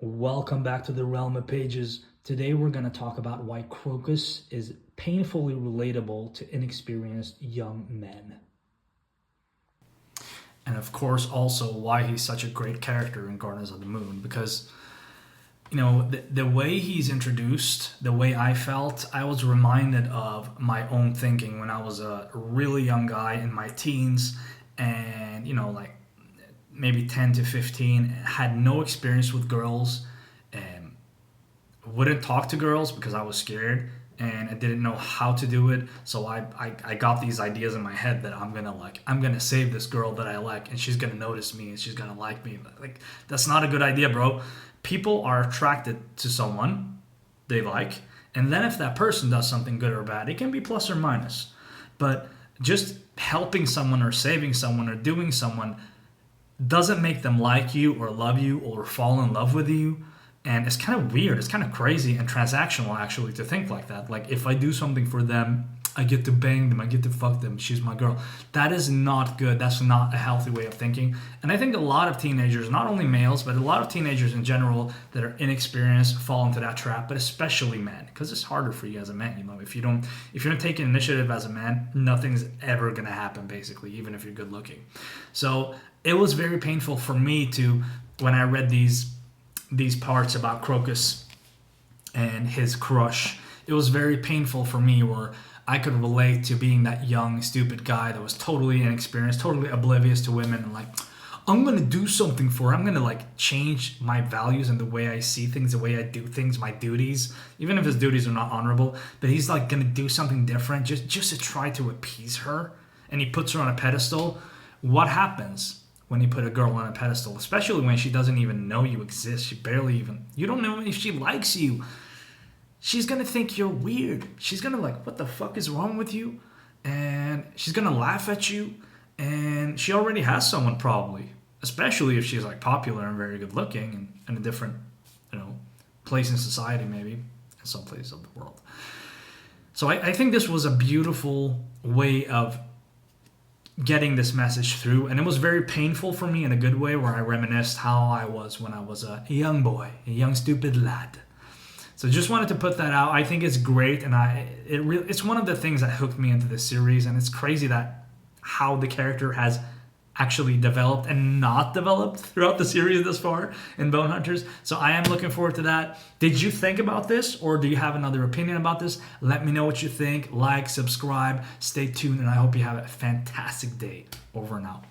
Welcome back to the Realm of Pages. Today we're going to talk about why Crokus is painfully relatable to inexperienced young men. And of course also why he's such a great character in Guardians of the Moon, because the way he's introduced, the way I felt, I was reminded of my own thinking when I was a really young guy in my teens, and like maybe 10 to 15, had no experience with girls, and wouldn't talk to girls because I was scared and I didn't know how to do it. So I got these ideas in my head that I'm gonna save this girl that I like, and she's gonna notice me and she's gonna like me. Like, that's not a good idea, bro. People are attracted to someone they like, and then if that person does something good or bad, it can be plus or minus. But just helping someone or saving someone or doing someone doesn't make them like you or love you or fall in love with you. And it's kind of weird. It's kind of crazy and transactional, actually, to think like that. Like, if I do something for them, I get to bang them, I get to fuck them, she's my girl. That is not good. That's not a healthy way of thinking. And I think a lot of teenagers, not only males, but a lot of teenagers in general that are inexperienced fall into that trap, but especially men, because it's harder for you as a man. If you don't take an initiative as a man, nothing's ever going to happen, basically, even if you're good looking. So it was very painful for me when I read these parts about Crokus and his crush. It was very painful for me, where I could relate to being that young, stupid guy that was totally inexperienced, totally oblivious to women, and like, I'm going to do something for her. I'm going to change my values and the way I see things, the way I do things, my duties, even if his duties are not honorable, but he's going to do something different just to try to appease her. And he puts her on a pedestal. What happens when you put a girl on a pedestal, especially when she doesn't even know you exist? You don't know if she likes you. She's gonna think you're weird. She's gonna what the fuck is wrong with you? And she's gonna laugh at you. And she already has someone, probably, especially if she's popular and very good looking and in a different, place in society, maybe in some place of the world. So I think this was a beautiful way of getting this message through, and it was very painful for me in a good way, where I reminisced how I was when I was a young boy, a young stupid lad. So just wanted to put that out. I think it's great, and it's one of the things that hooked me into this series, and it's crazy that how the character has actually developed and not developed throughout the series this far in Bone Hunters. So I am looking forward to that. Did you think about this, or do you have another opinion about this? Let me know what you think. Like, subscribe, stay tuned, and I hope you have a fantastic day. Over and out.